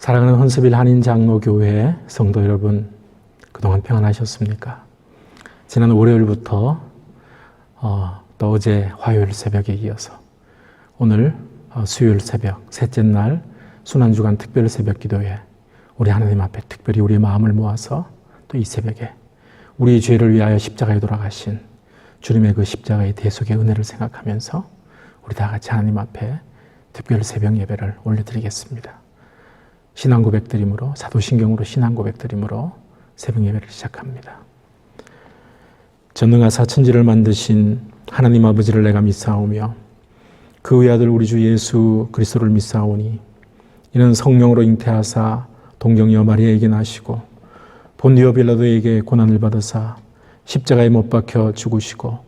사랑하는 헌스빌 한인장로교회 성도 여러분, 그동안 평안하셨습니까? 지난 월요일부터 또 어제 화요일 새벽에 이어서 오늘 수요일 새벽, 셋째 날 순환주간 특별 새벽 기도에 우리 하나님 앞에 특별히 우리의 마음을 모아서 또 이 새벽에 우리의 죄를 위하여 십자가에 돌아가신 주님의 그 십자가의 대속의 은혜를 생각하면서 우리 다 같이 하나님 앞에 특별 새벽 예배를 올려드리겠습니다. 신앙 고백드림으로, 사도신경으로 신앙 고백드림으로 새벽 예배를 시작합니다. 전능하사 천지를 만드신 하나님 아버지를 내가 믿사오며 그 외아들 우리 주 예수 그리스도를 믿사오니 이는 성령으로 잉태하사 동정녀 마리아에게 나시고 본디오 빌라도에게 고난을 받으사 십자가에 못 박혀 죽으시고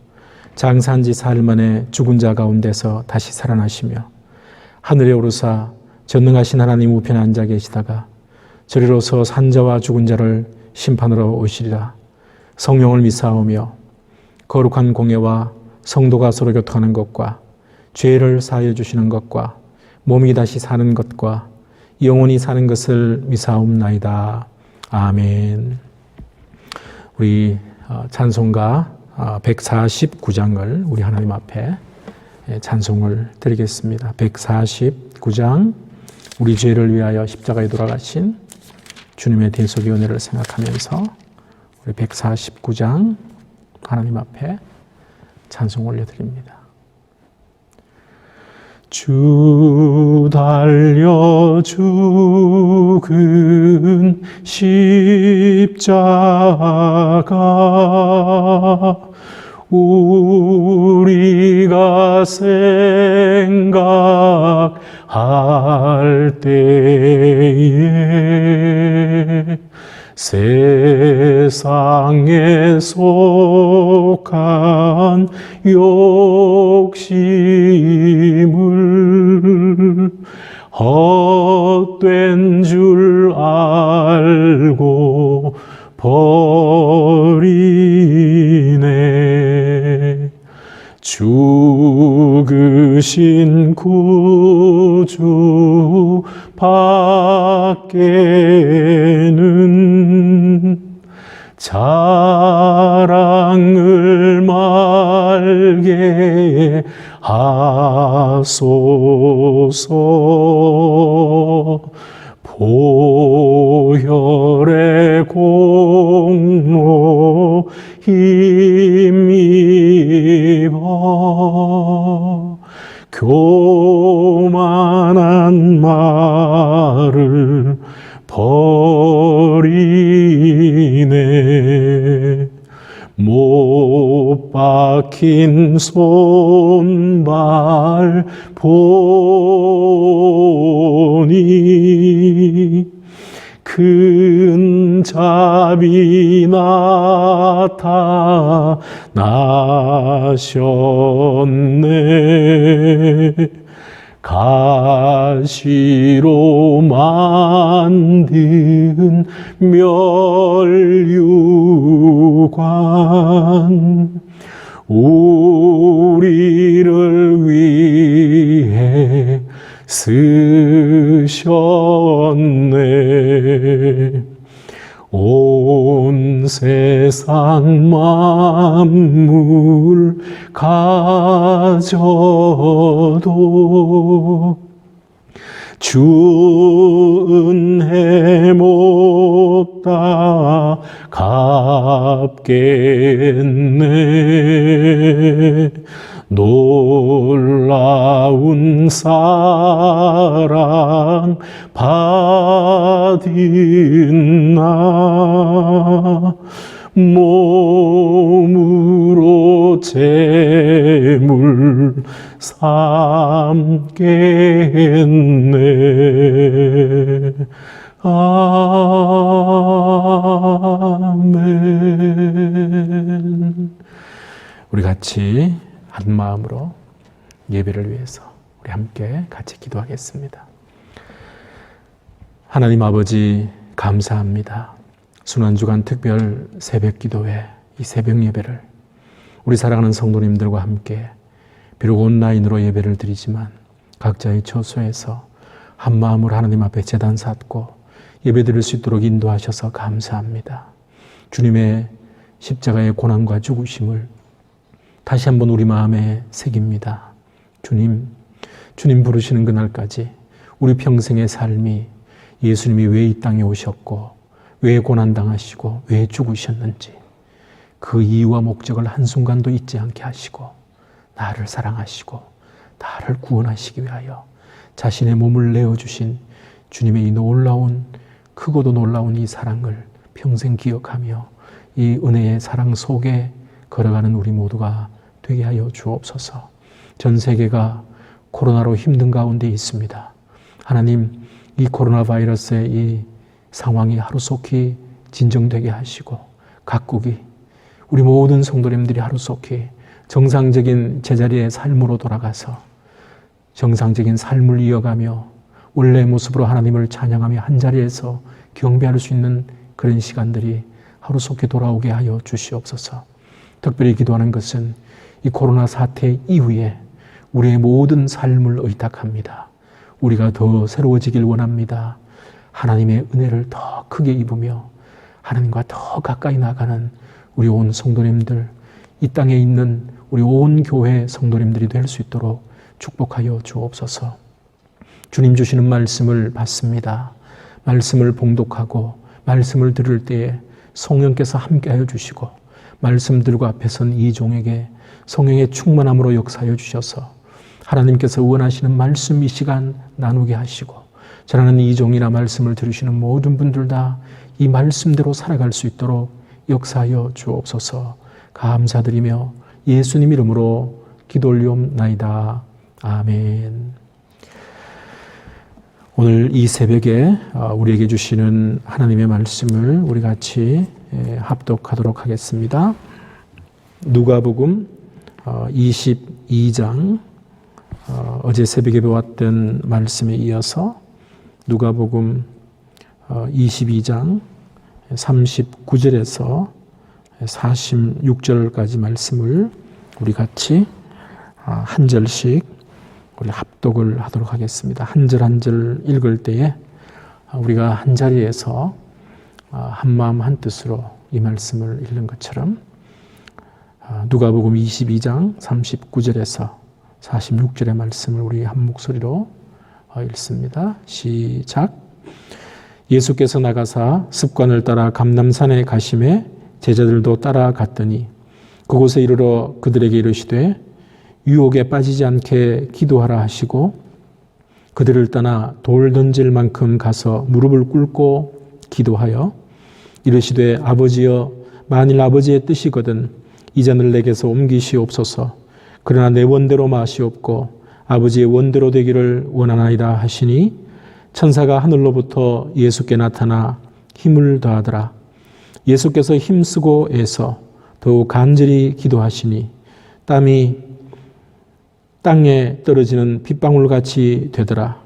장사한 지 사흘 만에 죽은 자 가운데서 다시 살아나시며 하늘에 오르사 전능하신 하나님 우편에 앉아 계시다가 저리로서 산자와 죽은 자를 심판으로 오시리라. 성령을 믿사오며 거룩한 공예와 성도가 서로 교통하는 것과 죄를 사하여 주시는 것과 몸이 다시 사는 것과 영원히 사는 것을 믿사옵나이다. 아멘. 우리 찬송가 149장을 우리 하나님 앞에 찬송을 드리겠습니다. 149장 우리 죄를 위하여 십자가에 돌아가신 주님의 대속의 은혜를 생각하면서 우리 149장 하나님 앞에 찬송 올려드립니다. 주 달려 죽은 십자가 우리가 생각할 때에 세상에 속한 욕심을 헛된 줄 알고 버리네. 죽으신 구주 밖에는 자랑을 말게 하소서. 보혈의 공로 힘입어 교만한 말을 버리네. 못 박힌 손발 보니 큰 자비 나타나셨네. 가시로 만든 멸류관 우리를 위해 쓰셨네. 온 세상 만물 가져도 주 은혜 못다 갚겠네. 놀라운 사랑 받은 나 몸으로 제물 삼겠네. 아멘. 우리 같이 한 마음으로 예배를 위해서 우리 함께 같이 기도하겠습니다. 하나님 아버지 감사합니다. 순환주간 특별 새벽 기도회 이 새벽 예배를 우리 사랑하는 성도님들과 함께 비록 온라인으로 예배를 드리지만 각자의 처소에서 한 마음으로 하나님 앞에 제단 쌓고 예배드릴 수 있도록 인도하셔서 감사합니다. 주님의 십자가의 고난과 죽으심을 다시 한번 우리 마음에 새깁니다. 주님 부르시는 그날까지 우리 평생의 삶이 예수님이 왜 이 땅에 오셨고 왜 고난당하시고 왜 죽으셨는지 그 이유와 목적을 한순간도 잊지 않게 하시고 나를 사랑하시고 나를 구원하시기 위하여 자신의 몸을 내어주신 주님의 이 놀라운 크고도 놀라운 이 사랑을 평생 기억하며 이 은혜의 사랑 속에 걸어가는 우리 모두가 되게 하여 주옵소서. 전 세계가 코로나로 힘든 가운데 있습니다. 하나님, 이 코로나 바이러스의 이 상황이 하루속히 진정되게 하시고 각국이 우리 모든 성도님들이 하루속히 정상적인 제자리의 삶으로 돌아가서 정상적인 삶을 이어가며 원래의 모습으로 하나님을 찬양하며 한자리에서 경배할 수 있는 그런 시간들이 하루속히 돌아오게 하여 주시옵소서. 특별히 기도하는 것은 이 코로나 사태 이후에 우리의 모든 삶을 의탁합니다. 우리가 더 새로워지길 원합니다. 하나님의 은혜를 더 크게 입으며 하나님과 더 가까이 나가는 우리 온 성도님들, 이 땅에 있는 우리 온 교회 성도님들이 될 수 있도록 축복하여 주옵소서. 주님 주시는 말씀을 받습니다. 말씀을 봉독하고 말씀을 들을 때에 성령께서 함께하여 주시고 말씀 들고 앞에 선 이 종에게 성령의 충만함으로 역사하여 주셔서 하나님께서 원하시는 말씀 이 시간 나누게 하시고 전하는 이 종이나 말씀을 들으시는 모든 분들 다 이 말씀대로 살아갈 수 있도록 역사하여 주옵소서. 감사드리며 예수님 이름으로 기도 올리옵나이다. 아멘. 오늘 이 새벽에 우리에게 주시는 하나님의 말씀을 우리 같이 합독하도록 하겠습니다. 누가복음 22장 어제 새벽에 배웠던 말씀에 이어서 누가복음 22장 39절에서 46절까지 말씀을 우리 같이 한 절씩 우리 합독을 하도록 하겠습니다. 한 절 한 절 읽을 때에 우리가 한 자리에서 한 마음 한 뜻으로 이 말씀을 읽는 것처럼 누가복음 22장 39절에서 46절의 말씀을 우리 한 목소리로 읽습니다. 시작. 예수께서 나가사 습관을 따라 감람산에 가심에 제자들도 따라갔더니 그곳에 이르러 그들에게 이르시되 유혹에 빠지지 않게 기도하라 하시고 그들을 떠나 돌 던질 만큼 가서 무릎을 꿇고 기도하여 이르시되 아버지여 만일 아버지의 뜻이거든 이 잔을 내게서 옮기시옵소서. 그러나 내 원대로 마시옵고 아버지의 원대로 되기를 원하나이다 하시니 천사가 하늘로부터 예수께 나타나 힘을 더하더라. 예수께서 힘쓰고 애서 더욱 간절히 기도하시니 땀이 땅에 떨어지는 빗방울같이 되더라.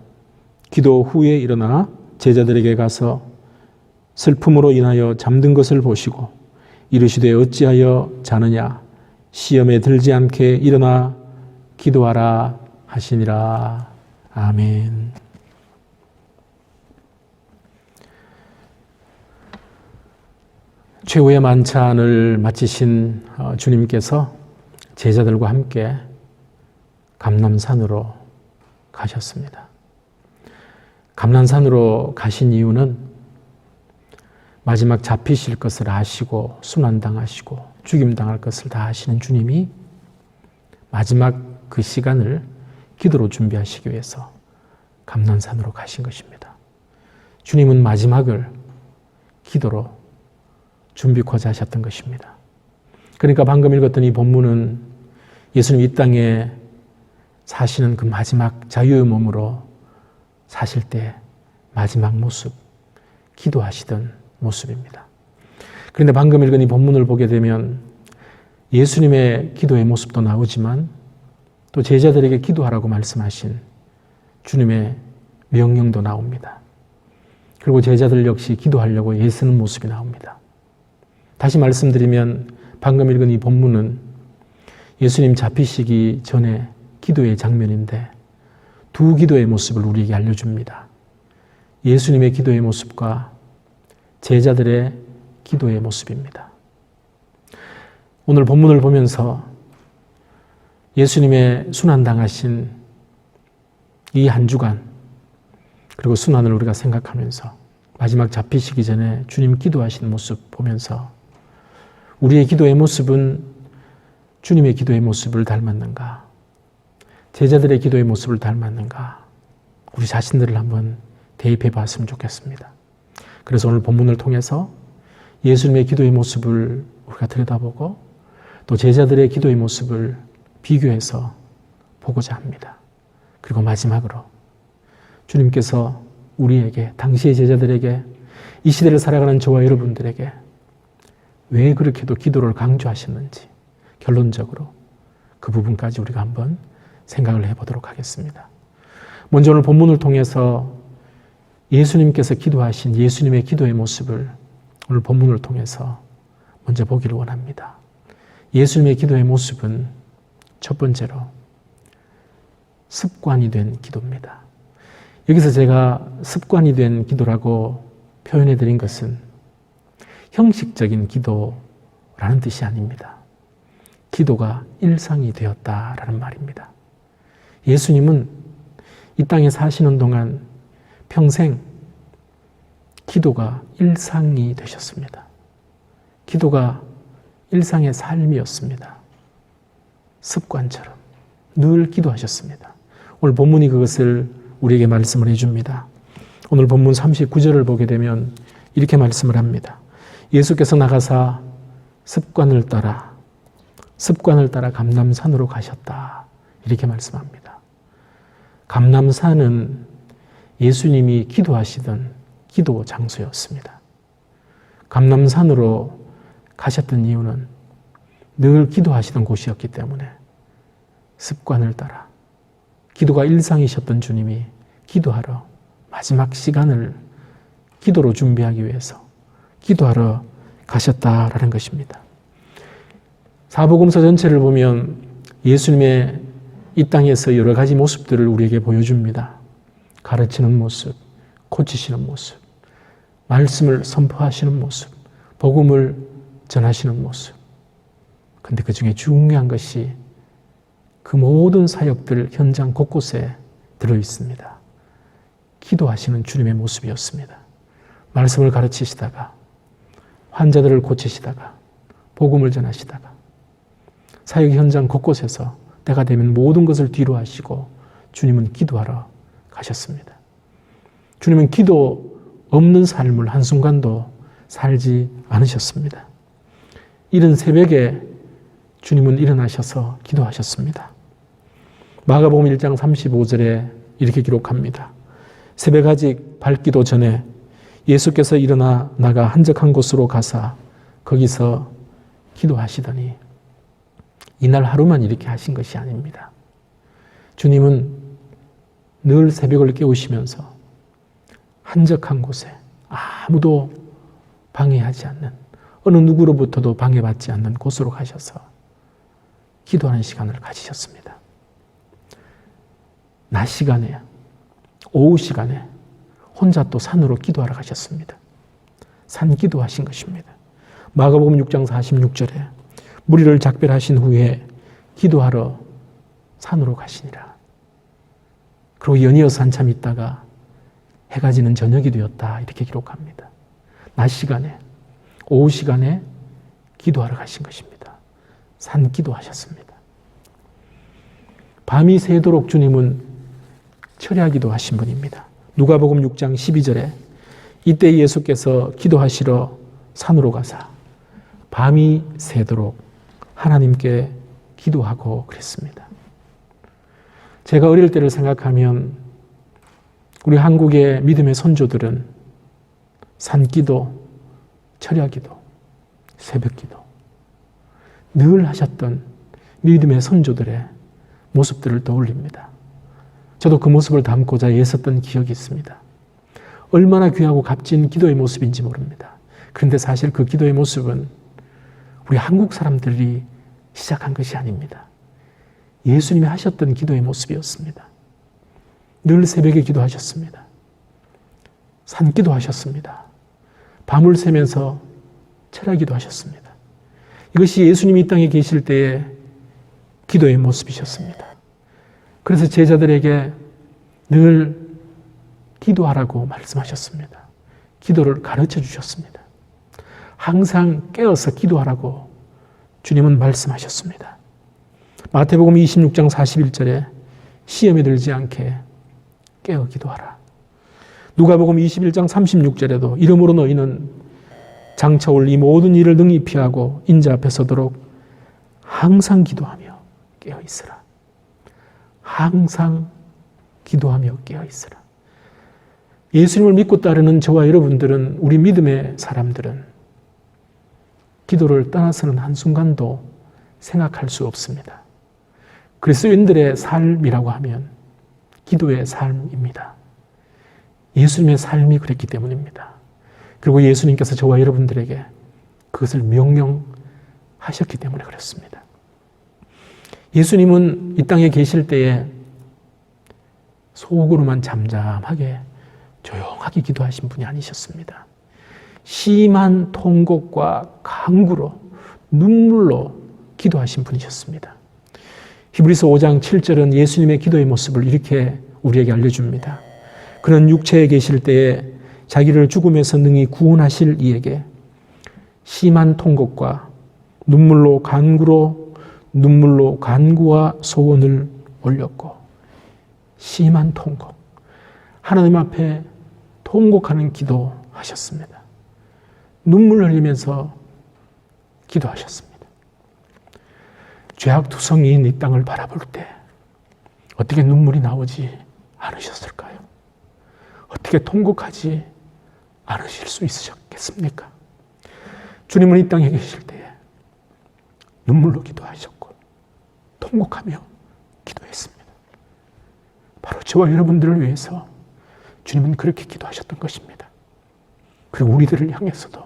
기도 후에 일어나 제자들에게 가서 슬픔으로 인하여 잠든 것을 보시고 이르시되 어찌하여 자느냐 시험에 들지 않게 일어나 기도하라 하시니라. 아멘. 최후의 만찬을 마치신 주님께서 제자들과 함께 감람산으로 가셨습니다. 감람산으로 가신 이유는 마지막 잡히실 것을 아시고 순환당하시고 죽임당할 것을 다 아시는 주님이 마지막 그 시간을 기도로 준비하시기 위해서 감람산으로 가신 것입니다. 주님은 마지막을 기도로 준비코자 하셨던 것입니다. 그러니까 방금 읽었던 이 본문은 예수님 이 땅에 사시는 그 마지막 자유의 몸으로 사실 때 마지막 모습, 기도하시던 모습입니다. 그런데 방금 읽은 이 본문을 보게 되면 예수님의 기도의 모습도 나오지만 또 제자들에게 기도하라고 말씀하신 주님의 명령도 나옵니다. 그리고 제자들 역시 기도하려고 애쓰는 모습이 나옵니다. 다시 말씀드리면 방금 읽은 이 본문은 예수님 잡히시기 전에 기도의 장면인데 두 기도의 모습을 우리에게 알려줍니다. 예수님의 기도의 모습과 제자들의 기도의 모습입니다. 오늘 본문을 보면서 예수님의 순환당하신 이 한 주간, 그리고 순환을 우리가 생각하면서 마지막 잡히시기 전에 주님 기도하신 모습 보면서 우리의 기도의 모습은 주님의 기도의 모습을 닮았는가? 제자들의 기도의 모습을 닮았는가? 우리 자신들을 한번 대입해 봤으면 좋겠습니다. 그래서 오늘 본문을 통해서 예수님의 기도의 모습을 우리가 들여다보고 또 제자들의 기도의 모습을 비교해서 보고자 합니다. 그리고 마지막으로 주님께서 우리에게, 당시의 제자들에게, 이 시대를 살아가는 저와 여러분들에게 왜 그렇게도 기도를 강조하셨는지 결론적으로 그 부분까지 우리가 한번 생각을 해보도록 하겠습니다. 먼저 오늘 본문을 통해서 예수님께서 기도하신 예수님의 기도의 모습을 오늘 본문을 통해서 먼저 보기를 원합니다. 예수님의 기도의 모습은 첫 번째로 습관이 된 기도입니다. 여기서 제가 습관이 된 기도라고 표현해 드린 것은 형식적인 기도라는 뜻이 아닙니다. 기도가 일상이 되었다라는 말입니다. 예수님은 이 땅에 사시는 동안 평생 기도가 일상이 되셨습니다. 기도가 일상의 삶이었습니다. 습관처럼 늘 기도하셨습니다. 오늘 본문이 그것을 우리에게 말씀을 해줍니다. 오늘 본문 39절을 보게 되면 이렇게 말씀을 합니다. 예수께서 나가사 습관을 따라 감람산으로 가셨다. 이렇게 말씀합니다. 감람산은 예수님이 기도하시던 기도 장소였습니다. 감람산으로 가셨던 이유는 늘 기도하시던 곳이었기 때문에 습관을 따라 기도가 일상이셨던 주님이 기도하러 마지막 시간을 기도로 준비하기 위해서 기도하러 가셨다라는 것입니다. 사복음서 전체를 보면 예수님의 이 땅에서 여러 가지 모습들을 우리에게 보여줍니다. 가르치는 모습, 고치시는 모습, 말씀을 선포하시는 모습, 복음을 전하시는 모습. 그런데 그 중에 중요한 것이 그 모든 사역들 현장 곳곳에 들어있습니다. 기도하시는 주님의 모습이었습니다. 말씀을 가르치시다가, 환자들을 고치시다가, 복음을 전하시다가, 사역 현장 곳곳에서 때가 되면 모든 것을 뒤로 하시고 주님은 기도하러 가셨습니다. 주님은 기도 없는 삶을 한순간도 살지 않으셨습니다. 이른 새벽에 주님은 일어나셔서 기도하셨습니다. 마가복음 1장 35절에 이렇게 기록합니다. 새벽 아직 밝기도 전에 예수께서 일어나 나가 한적한 곳으로 가사 거기서 기도하시더니 이날 하루만 이렇게 하신 것이 아닙니다. 주님은 늘 새벽을 깨우시면서 한적한 곳에 아무도 방해하지 않는, 어느 누구로부터도 방해받지 않는 곳으로 가셔서 기도하는 시간을 가지셨습니다. 낮 시간에, 오후 시간에 혼자 또 산으로 기도하러 가셨습니다. 산 기도하신 것입니다. 마가복음 6장 46절에 무리를 작별하신 후에 기도하러 산으로 가시니라. 그리고 연이어서 한참 있다가 해가 지는 저녁이 되었다. 이렇게 기록합니다. 낮 시간에, 오후 시간에 기도하러 가신 것입니다. 산 기도하셨습니다. 밤이 새도록 주님은 철야기도 하신 분입니다. 누가복음 6장 12절에 이때 예수께서 기도하시러 산으로 가사 밤이 새도록 하나님께 기도하고 그랬습니다. 제가 어릴 때를 생각하면 우리 한국의 믿음의 선조들은 산기도, 철야기도, 새벽기도 늘 하셨던 믿음의 선조들의 모습들을 떠올립니다. 저도 그 모습을 담고자 애썼던 기억이 있습니다. 얼마나 귀하고 값진 기도의 모습인지 모릅니다. 그런데 사실 그 기도의 모습은 우리 한국 사람들이 시작한 것이 아닙니다. 예수님이 하셨던 기도의 모습이었습니다. 늘 새벽에 기도하셨습니다. 산기도 하셨습니다. 밤을 새면서 철야기도 하셨습니다. 이것이 예수님이 이 땅에 계실 때의 기도의 모습이셨습니다. 그래서 제자들에게 늘 기도하라고 말씀하셨습니다. 기도를 가르쳐 주셨습니다. 항상 깨어서 기도하라고 주님은 말씀하셨습니다. 마태복음 26장 41절에 시험에 들지 않게 깨어 기도하라. 누가복음 21장 36절에도 이러므로 너희는 장차 올 이 모든 일을 능히 피하고 인자 앞에 서도록 항상 기도하며 깨어 있으라. 항상 기도하며 깨어 있으라. 예수님을 믿고 따르는 저와 여러분들은, 우리 믿음의 사람들은 기도를 떠나서는 한순간도 생각할 수 없습니다. 그리스도인들의 삶이라고 하면 기도의 삶입니다. 예수님의 삶이 그랬기 때문입니다. 그리고 예수님께서 저와 여러분들에게 그것을 명령하셨기 때문에 그렇습니다. 예수님은 이 땅에 계실 때에 속으로만 잠잠하게 조용하게 기도하신 분이 아니셨습니다. 심한 통곡과 간구로, 눈물로 기도하신 분이셨습니다. 히브리서 5장 7절은 예수님의 기도의 모습을 이렇게 우리에게 알려줍니다. 그는 육체에 계실 때에 자기를 죽음에서 능히 구원하실 이에게 심한 통곡과 눈물로 간구와 소원을 올렸고, 심한 통곡, 하나님 앞에 통곡하는 기도 하셨습니다. 눈물 흘리면서 기도하셨습니다. 죄악투성이인 이 땅을 바라볼 때 어떻게 눈물이 나오지 않으셨을까요? 어떻게 통곡하지 않으실 수 있으셨겠습니까? 주님은 이 땅에 계실 때에 눈물로 기도하셨고 통곡하며 기도했습니다. 바로 저와 여러분들을 위해서 주님은 그렇게 기도하셨던 것입니다. 그리고 우리들을 향해서도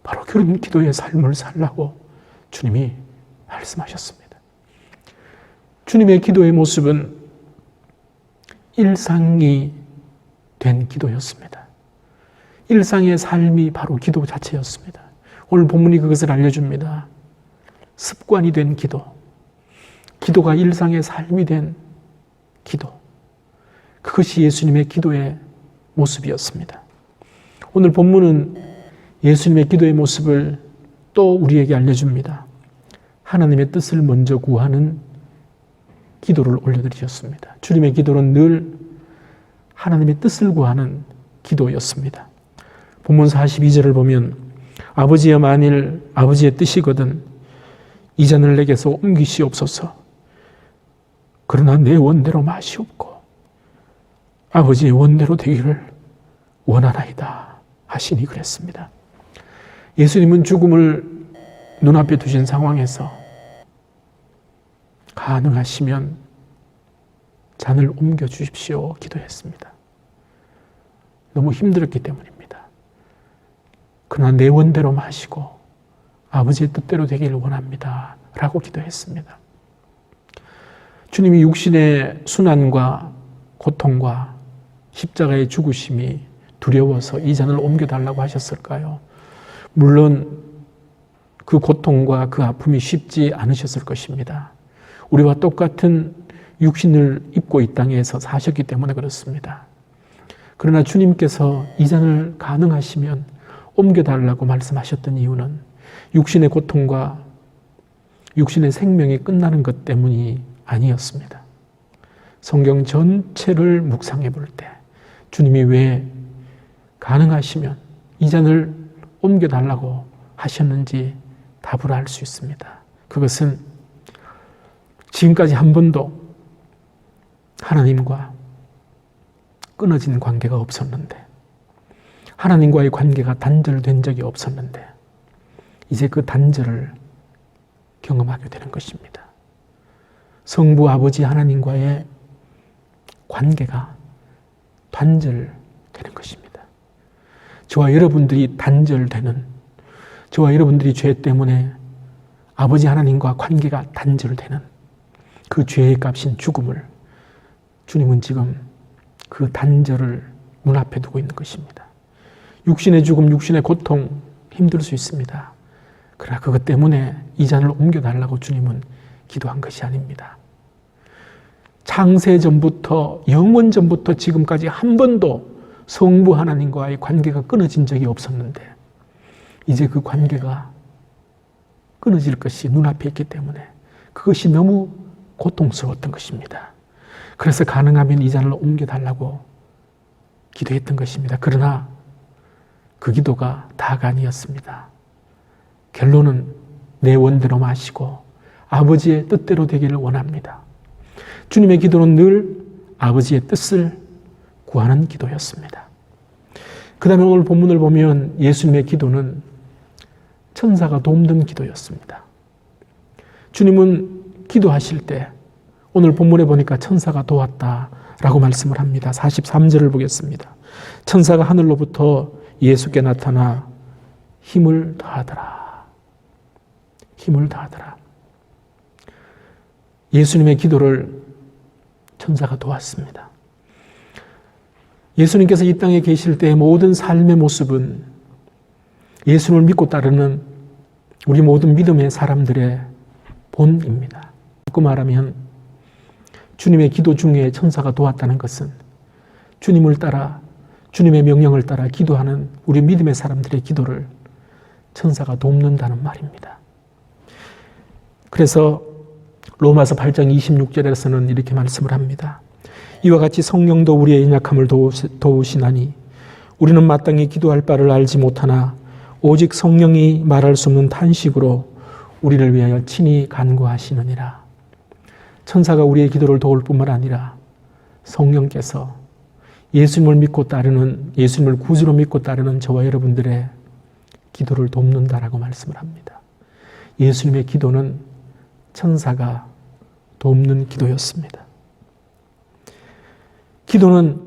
바로 그런 기도의 삶을 살라고 주님이 말씀하셨습니다. 주님의 기도의 모습은 일상이 된 기도였습니다. 일상의 삶이 바로 기도 자체였습니다. 오늘 본문이 그것을 알려줍니다. 습관이 된 기도, 기도가 일상의 삶이 된 기도, 그것이 예수님의 기도의 모습이었습니다. 오늘 본문은 예수님의 기도의 모습을 또 우리에게 알려줍니다. 하나님의 뜻을 먼저 구하는 기도를 올려드리셨습니다. 주님의 기도는 늘 하나님의 뜻을 구하는 기도였습니다. 본문 42절을 보면 아버지여 만일 아버지의 뜻이거든 이 잔을 내게서 옮기시옵소서. 그러나 내 원대로 마시옵고 아버지의 원대로 되기를 원하나이다 하시니 그랬습니다. 예수님은 죽음을 눈앞에 두신 상황에서 가능하시면 잔을 옮겨주십시오 기도했습니다. 너무 힘들었기 때문입니다. 그러나 내 원대로 마시고 아버지의 뜻대로 되기를 원합니다 라고 기도했습니다. 주님이 육신의 순환과 고통과 십자가의 죽으심이 두려워서 이 잔을 옮겨달라고 하셨을까요? 물론 그 고통과 그 아픔이 쉽지 않으셨을 것입니다. 우리와 똑같은 육신을 입고 이 땅에서 사셨기 때문에 그렇습니다. 그러나 주님께서 이 잔을 가능하시면 옮겨달라고 말씀하셨던 이유는 육신의 고통과 육신의 생명이 끝나는 것 때문이 아니었습니다. 성경 전체를 묵상해 볼 때 주님이 왜 가능하시면 이 잔을 옮겨달라고 하셨는지 답을 알 수 있습니다. 그것은 지금까지 한 번도 하나님과 끊어진 관계가 없었는데, 하나님과의 관계가 단절된 적이 없었는데 이제 그 단절을 경험하게 되는 것입니다. 성부 아버지 하나님과의 관계가 단절되는 것입니다. 저와 여러분들이 단절되는, 저와 여러분들이 죄 때문에 아버지 하나님과 관계가 단절되는 그 죄의 값인 죽음을 주님은 지금 그 단절을 눈앞에 두고 있는 것입니다. 육신의 죽음, 육신의 고통 힘들 수 있습니다. 그러나 그것 때문에 이 잔을 옮겨달라고 주님은 기도한 것이 아닙니다. 창세전부터 영원전부터 지금까지 한 번도 성부 하나님과의 관계가 끊어진 적이 없었는데 이제 그 관계가 끊어질 것이 눈앞에 있기 때문에 그것이 너무 고통스러웠던 것입니다. 그래서 가능하면 이 잔을 옮겨달라고 기도했던 것입니다. 그러나 그 기도가 다가 아니었습니다. 결론은 내 원대로 마시고 아버지의 뜻대로 되기를 원합니다. 주님의 기도는 늘 아버지의 뜻을 구하는 기도였습니다. 그 다음에 오늘 본문을 보면 예수님의 기도는 천사가 돕는 기도였습니다. 주님은 기도하실 때 오늘 본문에 보니까 천사가 도왔다라고 말씀을 합니다. 43절을 보겠습니다. 천사가 하늘로부터 예수께 나타나 힘을 더하더라. 힘을 더하더라. 예수님의 기도를 천사가 도왔습니다. 예수님께서 이 땅에 계실 때의 모든 삶의 모습은 예수님을 믿고 따르는 우리 모든 믿음의 사람들의 본입니다. 그 말하면 주님의 기도 중에 천사가 도왔다는 것은 주님을 따라 주님의 명령을 따라 기도하는 우리 믿음의 사람들의 기도를 천사가 돕는다는 말입니다. 그래서 로마서 8장 26절에서는 이렇게 말씀을 합니다. 이와 같이 성령도 우리의 연약함을 도우시나니 우리는 마땅히 기도할 바를 알지 못하나 오직 성령이 말할 수 없는 탄식으로 우리를 위하여 친히 간구하시느니라. 천사가 우리의 기도를 도울 뿐만 아니라 성령께서 예수님을 믿고 따르는, 예수님을 구주로 믿고 따르는 저와 여러분들의 기도를 돕는다라고 말씀을 합니다. 예수님의 기도는 천사가 돕는 기도였습니다. 기도는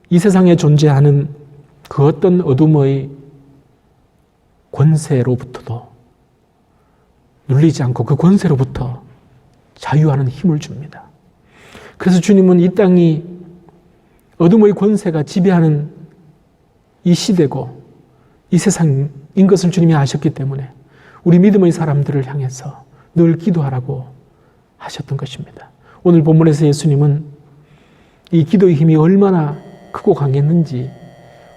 이 세상에 존재하는 그 어떤 어둠의 권세로부터도 눌리지 않고 그 권세로부터 자유하는 힘을 줍니다. 그래서 주님은 이 땅이 어둠의 권세가 지배하는 이 시대고 이 세상인 것을 주님이 아셨기 때문에 우리 믿음의 사람들을 향해서 늘 기도하라고 하셨던 것입니다. 오늘 본문에서 예수님은 이 기도의 힘이 얼마나 크고 강했는지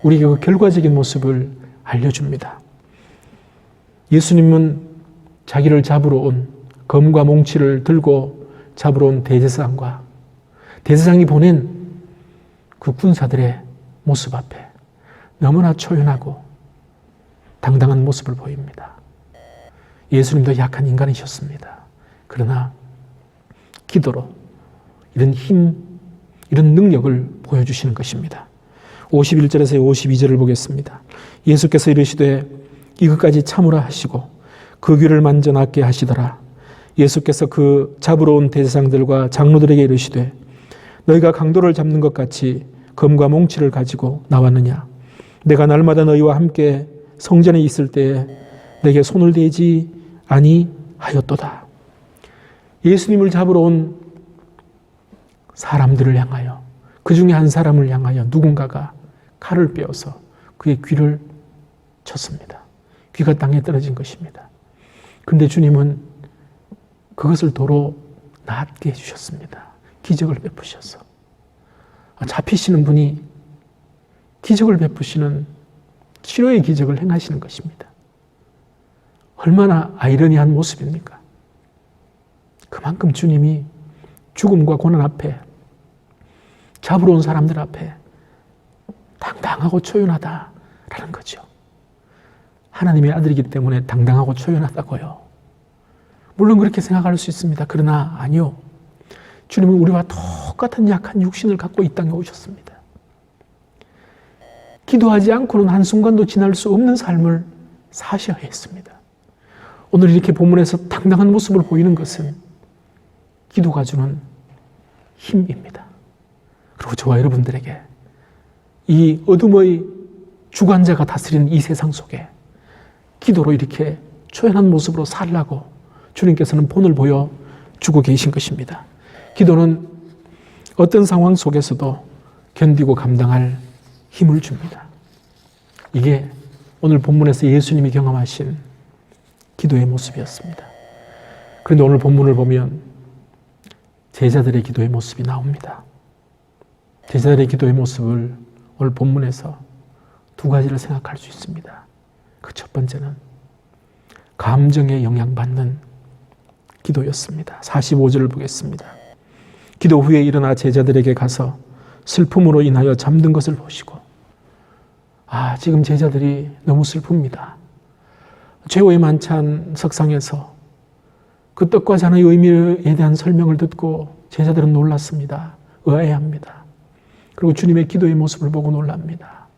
우리에게 그 결과적인 모습을 알려줍니다. 예수님은 자기를 잡으러 온 검과 몽치를 들고 잡으러 온 대제사장과 대제사장이 보낸 그 군사들의 모습 앞에 너무나 초연하고 당당한 모습을 보입니다. 예수님도 약한 인간이셨습니다. 그러나 기도로 이런 힘, 이런 능력을 보여주시는 것입니다. 51절에서 52절을 보겠습니다. 예수께서 이르시되 이것까지 참으라 하시고 그 귀를 만져 낫게 하시더라. 예수께서 그 잡으러 온 대제사장들과 장로들에게 이르시되 너희가 강도를 잡는 것 같이 검과 몽치를 가지고 나왔느냐? 내가 날마다 너희와 함께 성전에 있을 때에 내게 손을 대지 아니하였도다. 예수님을 잡으러 온 사람들을 향하여, 그 중에 한 사람을 향하여 누군가가 칼을 빼어서 그의 귀를 쳤습니다. 귀가 땅에 떨어진 것입니다. 그런데 주님은 그것을 도로 낫게 해주셨습니다. 기적을 베푸셔서. 잡히시는 분이 기적을 베푸시는 치료의 기적을 행하시는 것입니다. 얼마나 아이러니한 모습입니까? 그만큼 주님이 죽음과 고난 앞에 잡으러 온 사람들 앞에 당당하고 초연하다라는 거죠. 하나님의 아들이기 때문에 당당하고 초연하다고요. 물론 그렇게 생각할 수 있습니다. 그러나 아니요. 주님은 우리와 똑같은 약한 육신을 갖고 이 땅에 오셨습니다. 기도하지 않고는 한순간도 지날 수 없는 삶을 사셔야 했습니다. 오늘 이렇게 본문에서 당당한 모습을 보이는 것은 기도가 주는 힘입니다. 그리고 저와 여러분들에게 이 어둠의 주관자가 다스리는 이 세상 속에 기도로 이렇게 초연한 모습으로 살라고 주님께서는 본을 보여주고 계신 것입니다. 기도는 어떤 상황 속에서도 견디고 감당할 힘을 줍니다. 이게 오늘 본문에서 예수님이 경험하신 기도의 모습이었습니다. 그런데 오늘 본문을 보면 제자들의 기도의 모습이 나옵니다. 제자들의 기도의 모습을 오늘 본문에서 두 가지를 생각할 수 있습니다. 그 첫 번째는 감정에 영향받는 기도였습니다. 45절을 보겠습니다. 기도 후에 일어나 제자들에게 가서 슬픔으로 인하여 잠든 것을 보시고, 지금 제자들이 너무 슬픕니다. 최후의 만찬 석상에서 그 떡과 잔의 의미에 대한 설명을 듣고 제자들은 놀랐습니다. 의아해합니다. 그리고 주님의 기도의 모습을 보고 놀랍니다.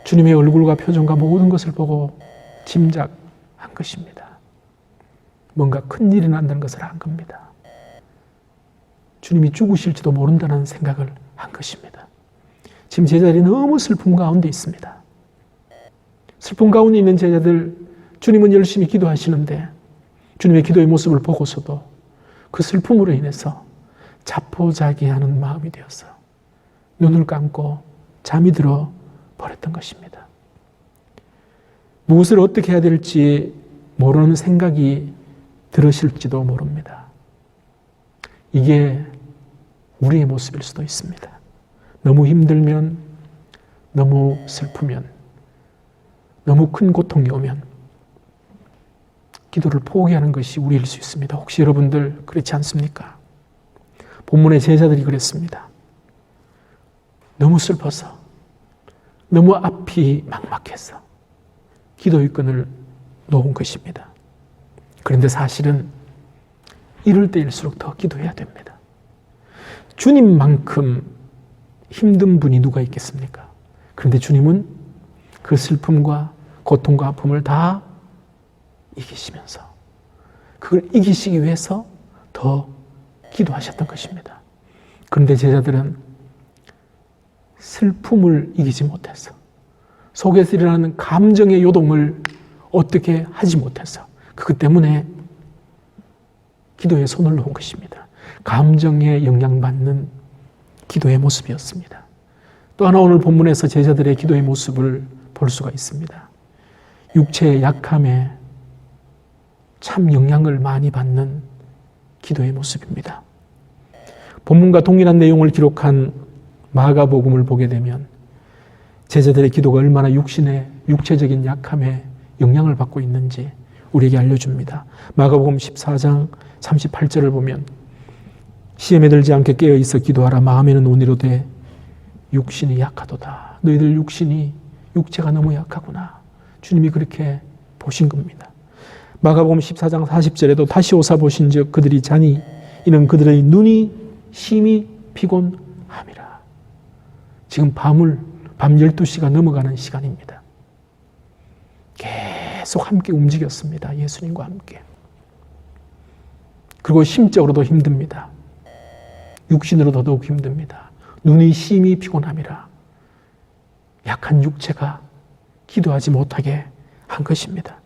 주님의 얼굴과 표정과 모든 것을 보고 짐작한 것입니다. 뭔가 큰일이 난다는 것을 한 겁니다. 주님이 죽으실지도 모른다는 생각을 한 것입니다. 지금 제자들이 너무 슬픔 가운데 있습니다. 슬픔 가운데 있는 제자들, 주님은 열심히 기도하시는데 주님의 기도의 모습을 보고서도 그 슬픔으로 인해서 자포자기하는 마음이 되어서 눈을 감고 잠이 들어 버렸던 것입니다. 무엇을 어떻게 해야 될지 모르는 생각이 들으실지도 모릅니다. 이게 우리의 모습일 수도 있습니다. 너무 힘들면, 너무 슬프면, 너무 큰 고통이 오면 기도를 포기하는 것이 우리일 수 있습니다. 혹시 여러분들 그렇지 않습니까? 본문의 제자들이 그랬습니다. 너무 슬퍼서, 너무 앞이 막막해서 기도의 끈을 놓은 것입니다. 그런데 사실은 이럴 때일수록 더 기도해야 됩니다. 주님만큼 힘든 분이 누가 있겠습니까? 그런데 주님은 그 슬픔과 고통과 아픔을 다 이기시면서 그걸 이기시기 위해서 더 기도하셨던 것입니다. 그런데 제자들은 슬픔을 이기지 못해서, 속에서 일어나는 감정의 요동을 어떻게 하지 못해서 그것 때문에 기도에 손을 놓은 것입니다. 감정에 영향받는 기도의 모습이었습니다. 또 하나 오늘 본문에서 제자들의 기도의 모습을 볼 수가 있습니다. 육체의 약함에 참 영향을 많이 받는 기도의 모습입니다. 본문과 동일한 내용을 기록한 마가복음을 보게 되면 제자들의 기도가 얼마나 육체적인 약함에 영향을 받고 있는지 우리에게 알려줍니다. 마가복음 14장 38절을 보면 시험에 들지 않게 깨어있어 기도하라. 마음에는 온이로되 육신이 약하도다. 너희들 육체가 너무 약하구나. 주님이 그렇게 보신 겁니다. 마가복음 14장 40절에도 다시 오사 보신즉 그들이 자니 이는 그들의 눈이 심히 피곤함이라. 지금 밤 12시가 넘어가는 시간입니다. 계속 함께 움직였습니다. 예수님과 함께. 그리고 심적으로도 힘듭니다. 육신으로도 더욱 힘듭니다. 눈이 심히 피곤함이라. 약한 육체가 기도하지 못하게 한 것입니다.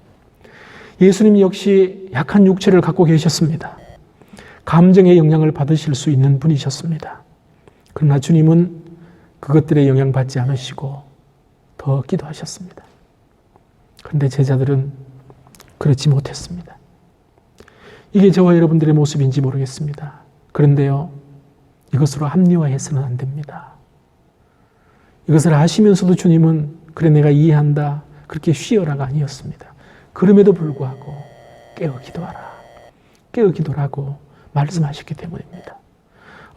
예수님 역시 약한 육체를 갖고 계셨습니다. 감정의 영향을 받으실 수 있는 분이셨습니다. 그러나 주님은 그것들에 영향받지 않으시고 더 기도하셨습니다. 그런데 제자들은 그렇지 못했습니다. 이게 저와 여러분들의 모습인지 모르겠습니다. 그런데요, 이것으로 합리화해서는 안 됩니다. 이것을 아시면서도 주님은 그래 내가 이해한다 그렇게 쉬어라가 아니었습니다. 그럼에도 불구하고 깨어 기도하라, 깨어 기도라고 말씀하셨기 때문입니다.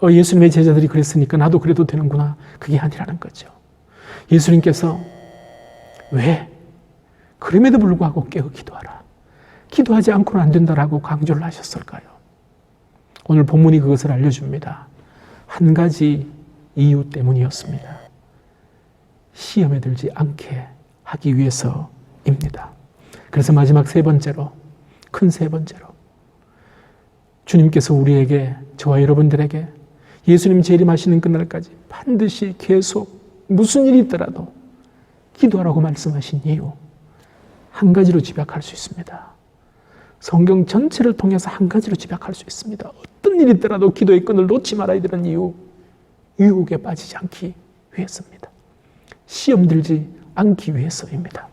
예수님의 제자들이 그랬으니까 나도 그래도 되는구나, 그게 아니라는 거죠. 예수님께서 왜 그럼에도 불구하고 깨어 기도하라, 기도하지 않고는 안 된다라고 강조를 하셨을까요? 오늘 본문이 그것을 알려줍니다. 한 가지 이유 때문이었습니다. 시험에 들지 않게 하기 위해서입니다. 그래서 마지막 세 번째로, 큰 세 번째로 주님께서 우리에게, 저와 여러분들에게 예수님 재림하시는 그날까지 반드시 계속 무슨 일이 있더라도 기도하라고 말씀하신 이유, 한 가지로 집약할 수 있습니다. 성경 전체를 통해서 한 가지로 집약할 수 있습니다. 어떤 일이 있더라도 기도의 끈을 놓지 말아야 되는 이유, 유혹에 빠지지 않기 위해서입니다. 시험 들지 않기 위해서입니다.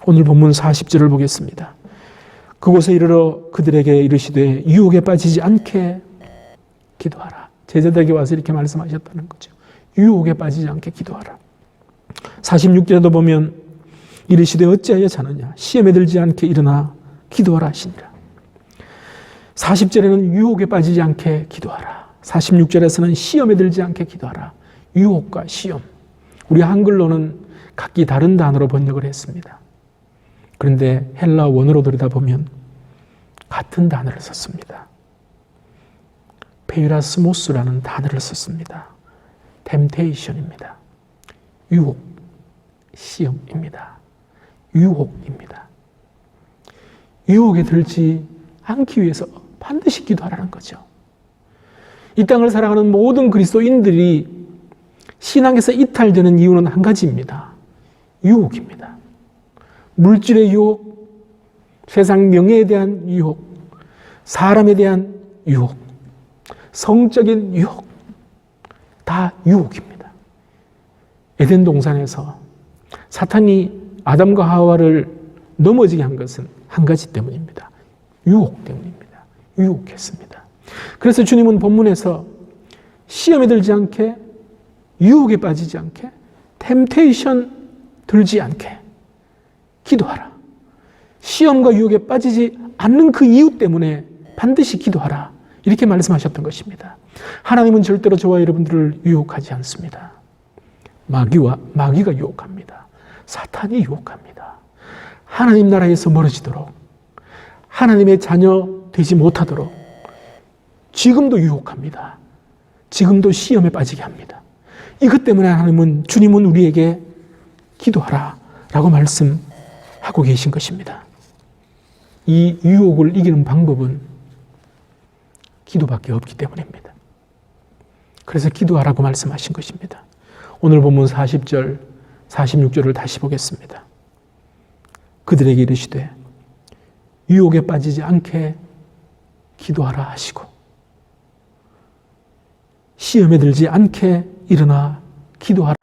오늘 본문 40절을 보겠습니다. 그곳에 이르러 그들에게 이르시되 유혹에 빠지지 않게 기도하라. 제자들에게 와서 이렇게 말씀하셨다는 거죠. 유혹에 빠지지 않게 기도하라. 46절에도 보면 이르시되 어찌하여 자느냐 시험에 들지 않게 일어나 기도하라 하시니라. 40절에는 유혹에 빠지지 않게 기도하라. 46절에서는 시험에 들지 않게 기도하라. 유혹과 시험. 우리 한글로는 각기 다른 단어로 번역을 했습니다. 그런데 헬라 원어로 들여다보면 같은 단어를 썼습니다. 페이라스모스라는 단어를 썼습니다. 템테이션입니다. 유혹, 시험입니다. 유혹입니다. 유혹에 들지 않기 위해서 반드시 기도하라는 거죠. 이 땅을 살아가는 모든 그리스도인들이 신앙에서 이탈되는 이유는 한 가지입니다. 유혹입니다. 물질의 유혹, 세상 명예에 대한 유혹, 사람에 대한 유혹, 성적인 유혹, 다 유혹입니다. 에덴 동산에서 사탄이 아담과 하와를 넘어지게 한 것은 한 가지 때문입니다. 유혹 때문입니다. 유혹했습니다. 그래서 주님은 본문에서 시험에 들지 않게, 유혹에 빠지지 않게, 템테이션 들지 않게 기도하라. 시험과 유혹에 빠지지 않는 그 이유 때문에 반드시 기도하라. 이렇게 말씀하셨던 것입니다. 하나님은 절대로 저와 여러분들을 유혹하지 않습니다. 마귀가 유혹합니다. 사탄이 유혹합니다. 하나님 나라에서 멀어지도록, 하나님의 자녀 되지 못하도록 지금도 유혹합니다. 지금도 시험에 빠지게 합니다. 이것 때문에 주님은 우리에게 기도하라 라고 말씀하고 계신 것입니다. 이 유혹을 이기는 방법은 기도밖에 없기 때문입니다. 그래서 기도하라고 말씀하신 것입니다. 오늘 본문 40절, 46절을 다시 보겠습니다. 그들에게 이르시되 유혹에 빠지지 않게 기도하라 하시고 시험에 들지 않게 일어나 기도하라.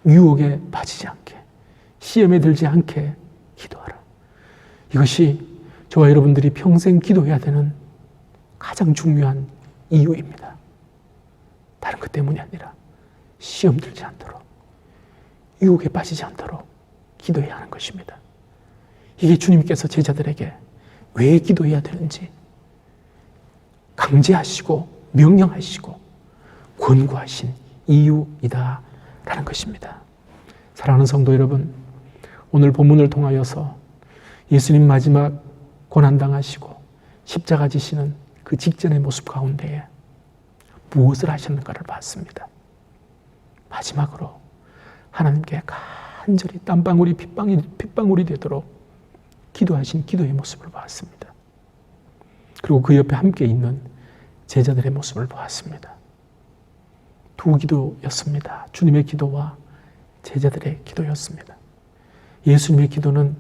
유혹에 빠지지 않게, 시험에 들지 않게 기도하라. 이것이 저와 여러분들이 평생 기도해야 되는 가장 중요한 이유입니다. 다른 것 때문이 아니라 시험 들지 않도록, 유혹에 빠지지 않도록 기도해야 하는 것입니다. 이게 주님께서 제자들에게 왜 기도해야 되는지 강제하시고 명령하시고 권고하신 이유이다 라는 것입니다. 사랑하는 성도 여러분, 오늘 본문을 통하여서 예수님 마지막 고난당하시고 십자가 지시는 그 직전의 모습 가운데에 무엇을 하셨는가를 봤습니다. 마지막으로 하나님께 간절히 땀방울이 핏방울이 되도록 기도하신 기도의 모습을 보았습니다. 그리고 그 옆에 함께 있는 제자들의 모습을 보았습니다. 두 기도였습니다. 주님의 기도와 제자들의 기도였습니다. 예수님의 기도는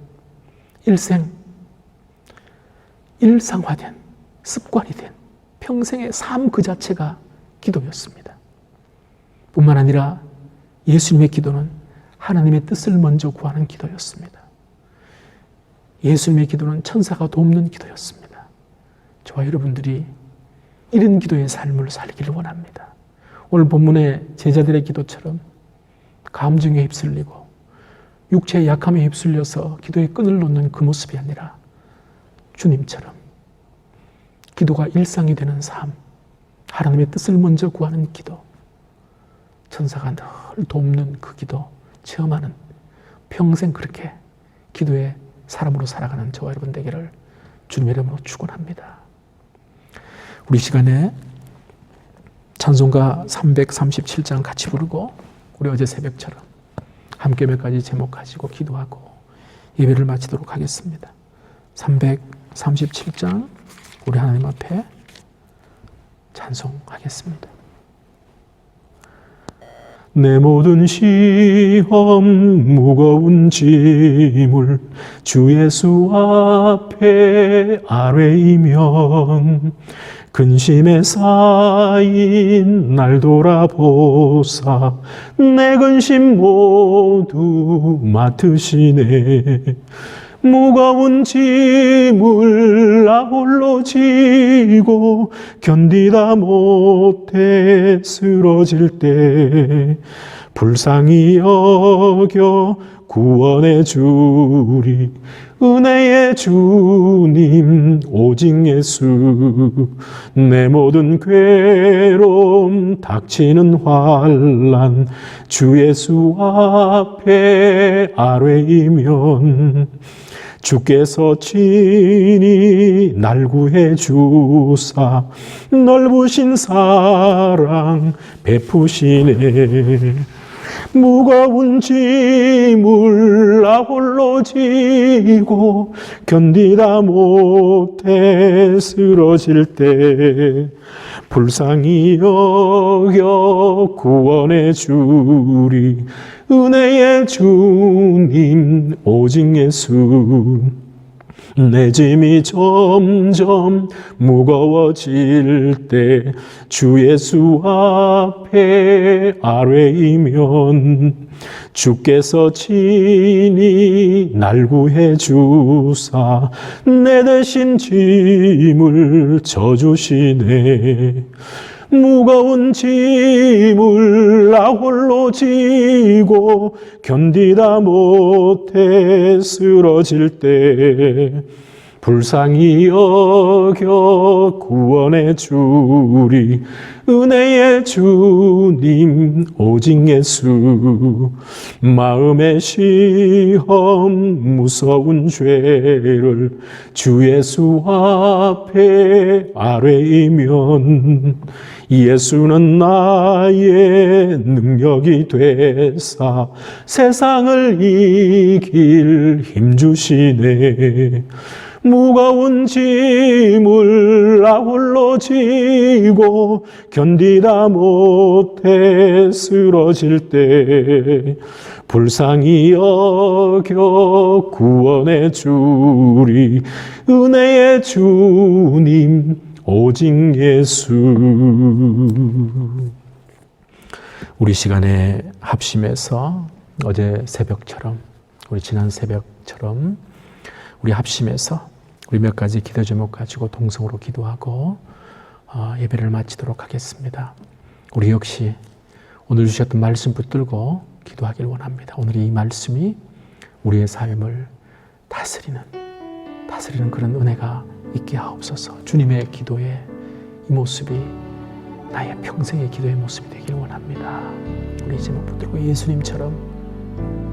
일상화된, 습관이 된 평생의 삶 그 자체가 기도였습니다. 뿐만 아니라 예수님의 기도는 하나님의 뜻을 먼저 구하는 기도였습니다. 예수님의 기도는 천사가 돕는 기도였습니다. 저와 여러분들이 이런 기도의 삶을 살기를 원합니다. 오늘 본문의 제자들의 기도처럼 감정에 휩쓸리고 육체의 약함에 휩쓸려서 기도의 끈을 놓는 그 모습이 아니라 주님처럼 기도가 일상이 되는 삶, 하나님의 뜻을 먼저 구하는 기도, 천사가 늘 돕는 그 기도 체험하는, 평생 그렇게 기도의 사람으로 살아가는 저와 여러분 되기를 주님의 이름으로 축원합니다. 우리 시간에 찬송가 337장 같이 부르고 우리 어제 새벽처럼 함께 몇 가지 제목 가지고 기도하고 예배를 마치도록 하겠습니다. 337장 우리 하나님 앞에 찬송하겠습니다. 내 모든 시험 무거운 짐을 주 예수 앞에 아뢰이면 근심에 쌓인 날 돌아보사 내 근심 모두 맡으시네. 무거운 짐을 나 홀로 지고 견디다 못해 쓰러질 때 불쌍히 여겨 구원해 주리. 은혜의 주님 오직 예수. 내 모든 괴로움 닥치는 환난 주 예수 앞에 아뢰이면 주께서 친히 날 구해 주사 넓으신 사랑 베푸시네. 무거운 짐을 나 홀로 지고 견디다 못해 쓰러질 때 불쌍히 여겨 구원해 주리. 은혜의 주님 오직 예수. 내 짐이 점점 무거워질 때 주 예수 앞에 아뢰이면 주께서 친히 날 구해 주사 내 대신 짐을 져주시네. 무거운 짐을 나 홀로 지고 견디다 못해 쓰러질 때 불쌍히 여겨 구원해 주리. 은혜의 주님 오직 예수. 마음의 시험 무서운 죄를 주 예수 앞에 아뢰이면 예수는 나의 능력이 되사 세상을 이길 힘 주시네. 무거운 짐을 나 홀로 지고 견디다 못해 쓰러질 때 불쌍히 여겨 구원해 주리. 은혜의 주님 오직 예수. 우리 시간에 합심해서 어제 새벽처럼, 우리 지난 새벽처럼 우리 합심해서 우리 몇 가지 기도 제목 가지고 동성으로 기도하고 예배를 마치도록 하겠습니다. 우리 역시 오늘 주셨던 말씀 붙들고 기도하길 원합니다. 오늘 이 말씀이 우리의 삶을 다스리는 그런 은혜가 있게 하옵소서. 주님의 기도의 이 모습이 나의 평생의 기도의 모습이 되길 원합니다. 우리 제목 붙들고 예수님처럼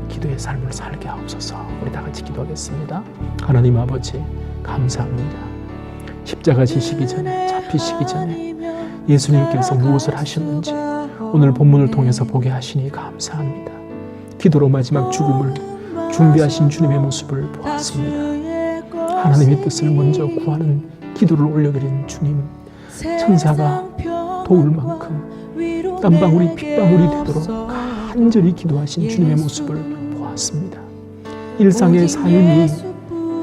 기도의 삶을 살게 하옵소서. 우리 다 같이 기도하겠습니다. 하나님 아버지 감사합니다. 십자가 지시기 전에, 잡히시기 전에 예수님께서 무엇을 하셨는지 오늘 본문을 통해서 보게 하시니 감사합니다. 기도로 마지막 죽음을 준비하신 주님의 모습을 보았습니다. 하나님의 뜻을 먼저 구하는 기도를 올려드린 주님, 천사가 도울 만큼 땀방울이 핏방울이 되도록 간절히 기도하신 주님의 모습을 보았습니다. 일상의 삶이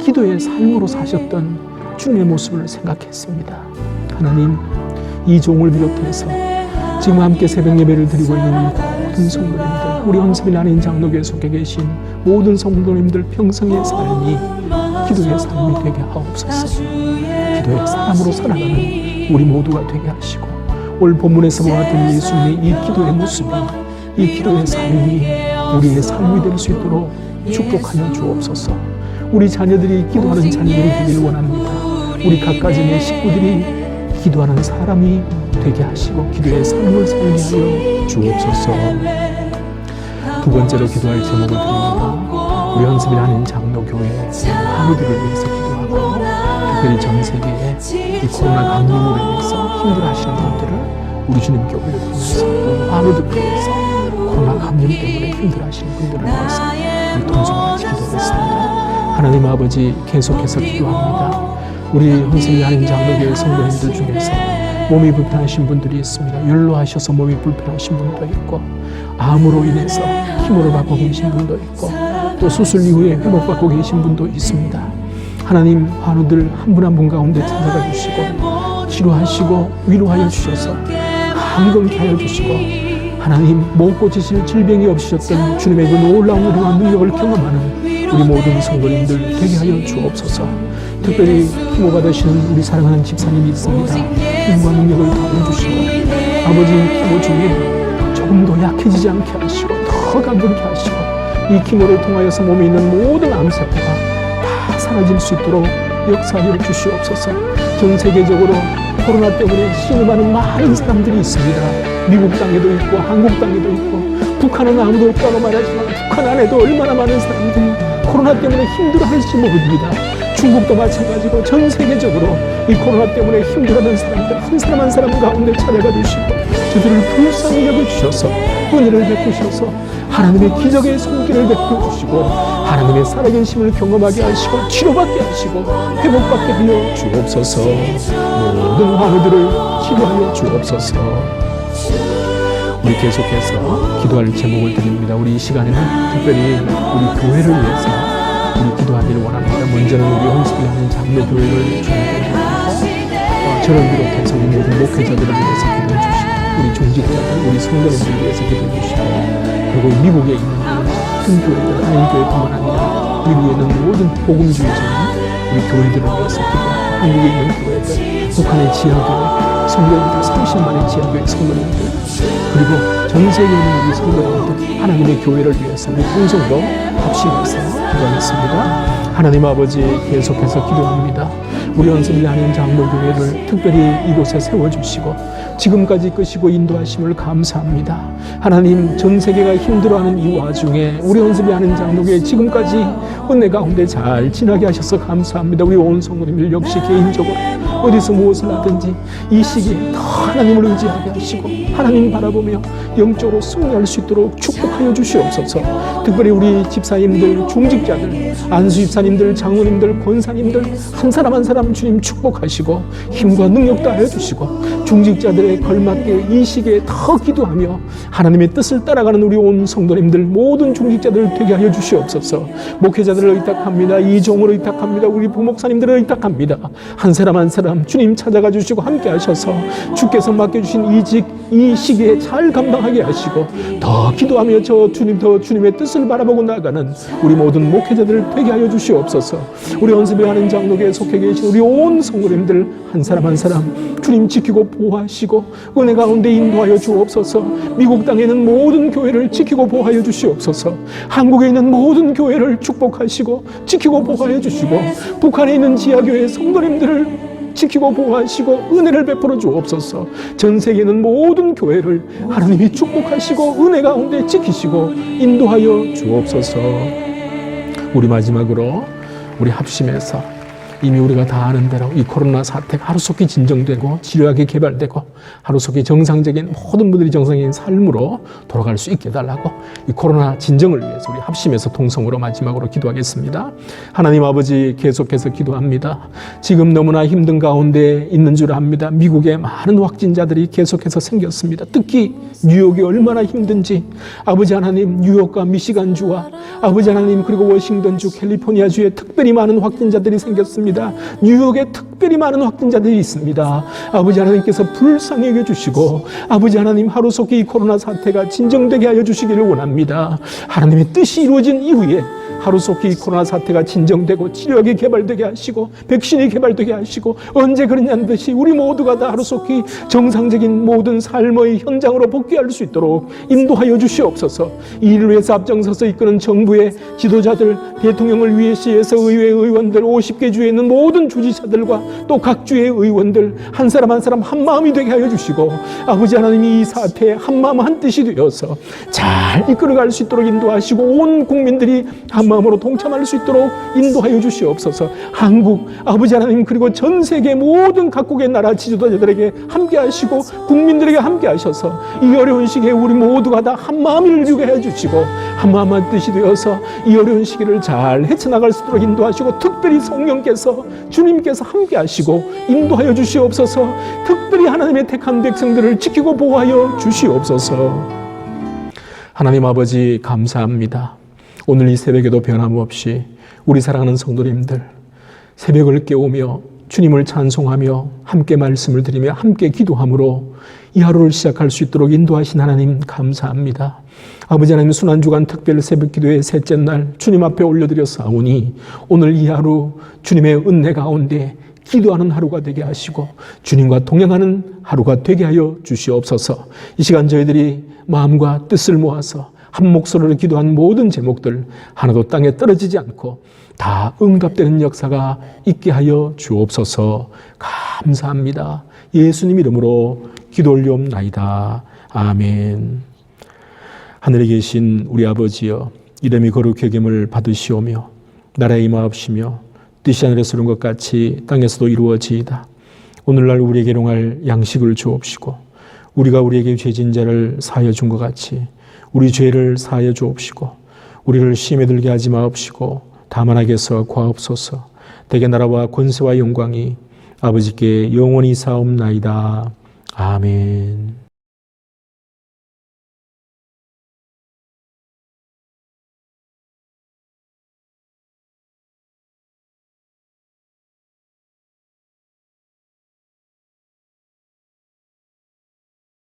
기도의 삶으로 사셨던 주님의 모습을 생각했습니다. 하나님, 이 종을 비롯해서 지금 함께 새벽 예배를 드리고 있는 모든 성도님들, 우리 헌세빌 한인 장로교에 속해 계신 모든 성도님들 평생의 삶이 기도의 삶이 되게 하옵소서. 기도의 사람으로 살아가는 우리 모두가 되게 하시고, 오늘 본문에서 보았던 예수님의 이 기도의 모습이, 이 기도의 삶이 우리의 삶이 될 수 있도록 축복하여 주옵소서. 우리 자녀들이 기도하는 자녀들이 되기를 원합니다. 우리 각 가정의 식구들이 기도하는 사람이 되게 하시고 기도의 삶을 살게 하여 주옵소서. 두 번째로 기도할 제목을 드립니다. 우리 헌세빌 한인 장로교회 한우들을 위해서 기도하고, 특별히 전 세계에 이 코로나 감염으로 인해서 힘들어하시는 분들을 우리 주님께 올려드리면서, 한우들을 위해서 코로나 감염 때문에 힘들어하시는 분들을 위해서 우리 동성같이 기도하겠습니다. 하나님 아버지, 계속해서 기도합니다. 우리 헌세빌 한인 장로교회 성도님들 중에서 몸이 불편하신 분들이 있습니다. 연로하셔서 몸이 불편하신 분도 있고, 암으로 인해서 힘을 받고 계신 분도 있고, 또 수술 이후에 회복받고 계신 분도 있습니다. 하나님, 환우들 한 분 한 분 가운데 찾아가 주시고 치료하시고 위로하여 주셔서 강건케 하여 주시고, 하나님, 못 고치실 질병이 없으셨던 주님의 그 놀라운 은혜와 능력을 경험하는 우리 모든 성도님들 되게 하여 주옵소서. 특별히 힘을 받으시는 우리 사랑하는 집사님이 있습니다. 힘과 능력을 더하여 주시고, 아버지 기도 중에 조금 더 약해지지 않게 하시고 더 강건케 하시고, 이 기모를 통하여서 몸에 있는 모든 암세포가 다 사라질 수 있도록 역사하여 주시옵소서. 전 세계적으로 코로나 때문에 신음하는 많은 사람들이 있습니다. 미국 땅에도 있고 한국 땅에도 있고, 북한은 아무도 없다고 말하지만 북한 안에도 얼마나 많은 사람들이 코로나 때문에 힘들어할지 모릅니다. 중국도 마찬가지고 전 세계적으로 이 코로나 때문에 힘들어하는 사람들 한 사람 한 사람 가운데 찾아가 주시고, 저들을 불쌍히 여겨주셔서 은혜를 베푸셔서 하나님의 기적의 손길을 베풀어주시고, 하나님의 살아계심을 경험하게 하시고 치료받게 하시고 회복받게 하여 주옵소서. 모든 환우들을 치료하여 주옵소서. 우리 계속해서 기도할 제목을 드립니다. 우리 이 시간에는 특별히 우리 교회를 위해서 우리 기도하기를 원합니다. 먼저는 우리 헌신하는 장로교회를 준비하고, 저를 비롯해서 우리 모든 목회자들을 위해서 기도해 주시고, 우리 종직자들, 우리 성도님들을 위해서 기도해 주시고, 그리고 미국에 있는 큰 교회들, 한인교회뿐만 아니라 미국에 있는 모든 복음주의자인 우리 교회들을 위해서 기도하고, 한국에 있는 교회들, 북한의 지하교회 성도님들, 30만의 지하교회 성도님들, 그리고 전 세계에 있는 우리 성도님들, 하나님의 교회를 위해서 우리 통성으로 합심해서 기도하겠습니다. 하나님 아버지, 계속해서 기도합니다. 우리 연습을 하는 장로교회를 특별히 이곳에 세워주시고 지금까지 이끄시고 인도하심을 감사합니다. 하나님, 전 세계가 힘들어하는 이 와중에 우리 연습을 하는 장로교회 지금까지 은혜 가운데 잘 지나게 하셔서 감사합니다. 우리 온 성도님들 역시 개인적으로 어디서 무엇을 하든지 이 시기에 더 하나님을 의지하게 하시고 하나님 바라보며 영적으로 승리할 수 있도록 축복하여 주시옵소서. 특별히 우리 집사님들, 중직자들, 안수 집사님들, 장로님들, 권사님들 한 사람 한 사람 주님 축복하시고 힘과 능력 다하여 주시고, 중직자들의 걸맞게 이 시기에 더 기도하며 하나님의 뜻을 따라가는 우리 온 성도님들, 모든 중직자들을 되게 하여 주시옵소서. 목회자들을 의탁합니다. 이종을 의탁합니다. 우리 부목사님들을 의탁합니다. 한 사람 한 사람 주님 찾아가 주시고 함께 하셔서 주께서 맡겨주신 이직 이 시기에 잘 감당하게 하시고, 더 기도하며 더 주님의 뜻을 바라보고 나아가는 우리 모든 목회자들을 되게 하여 주시옵소서. 우리 연습에 하는 장로교에 속해 계신 우리 온 성도님들 한 사람 한 사람 주님 지키고 보호하시고 은혜 가운데 인도하여 주옵소서. 미국 땅에 있는 모든 교회를 지키고 보호하여 주시옵소서. 한국에 있는 모든 교회를 축복하시고 지키고 보호하여 주시고, 북한에 있는 지하교회 성도님들을 지키고 보호하시고 은혜를 베풀어 주옵소서. 전 세계에 있는 모든 교회를 하나님이 축복하시고 은혜 가운데 지키시고 인도하여 주옵소서. 우리 마지막으로 우리 합심해서 이미 우리가 다 아는 대로 이 코로나 사태가 하루속히 진정되고 치료약이 개발되고 하루속히 정상적인 모든 분들이 정상적인 삶으로 돌아갈 수 있게 해달라고 이 코로나 진정을 위해서 우리 합심해서 통성으로 마지막으로 기도하겠습니다. 하나님 아버지, 계속해서 기도합니다. 지금 너무나 힘든 가운데 있는 줄 압니다. 미국에 많은 확진자들이 계속해서 생겼습니다. 특히 뉴욕이 얼마나 힘든지 아버지 하나님, 뉴욕과 미시간주와 아버지 하나님 그리고 워싱턴주, 캘리포니아주에 특별히 많은 확진자들이 생겼습니다. 뉴욕에 특별히 많은 확진자들이 있습니다. 아버지 하나님께서 불쌍히 여겨주시고 아버지 하나님 하루속히 이 코로나 사태가 진정되게 하여 주시기를 원합니다. 하나님의 뜻이 이루어진 이후에 하루속히 이 코로나 사태가 진정되고 치료약이 개발되게 하시고 백신이 개발되게 하시고, 언제 그러냐는 듯이 우리 모두가 다 하루속히 정상적인 모든 삶의 현장으로 복귀할 수 있도록 인도하여 주시옵소서. 이 일을 위해서 앞장서서 이끄는 정부의 지도자들, 대통령을 위해서 의회 의원들, 50개 주에 있는 모든 주지사들과 또 각 주의 의원들 한 사람 한 사람 한 마음이 되게 하여 주시고, 아버지 하나님이 이 사태에 한 마음 한 뜻이 되어서 잘 이끌어갈 수 있도록 인도하시고 온 국민들이 한 마음으로 동참할 수 있도록 인도하여 주시옵소서. 한국 아버지 하나님 그리고 전 세계 모든 각국의 나라 지도자들에게 함께 하시고 국민들에게 함께 하셔서 이 어려운 시기에 우리 모두가 다 한 마음을 이루게 해주시고 한 마음 한 뜻이 되어서 이 어려운 시기를 잘 헤쳐나갈 수 있도록 인도하시고, 특별히 성령께서 주님께서 함께 하시고 인도하여 주시옵소서. 특별히 특별히 하나님의 택한 백성들을 지키고 보호하여 주시옵소서. 하나님 아버지 감사합니다. 오늘 이 새벽에도 변함없이 우리 사랑하는 성도님들 새벽을 깨우며 주님을 찬송하며 함께 말씀을 드리며 함께 기도함으로 이 하루를 시작할 수 있도록 인도하신 하나님 감사합니다. 아버지 하나님, 순환주간 특별 새벽기도의 셋째 날 주님 앞에 올려드렸사오니 오늘 이 하루 주님의 은혜 가운데 기도하는 하루가 되게 하시고 주님과 동행하는 하루가 되게 하여 주시옵소서. 이 시간 저희들이 마음과 뜻을 모아서 한 목소리로 기도한 모든 제목들 하나도 땅에 떨어지지 않고 다 응답되는 역사가 있게 하여 주옵소서. 감사합니다. 예수님 이름으로 기도 올리옵나이다. 아멘. 하늘에 계신 우리 아버지여, 이름이 거룩히 여김을 받으시오며 나라에 임하옵시며 뜻이 하늘에서 이룬 것 같이 땅에서도 이루어지이다. 오늘날 우리에게 일용할 양식을 주옵시고 우리가 우리에게 죄진 자를 사하여 준 것 같이 우리 죄를 사하여 주옵시고 우리를 시험에 들게 하지 마옵시고 다만 악에서 구하옵소서. 대개 나라와 권세와 영광이 아버지께 영원히 사옵나이다. 아멘.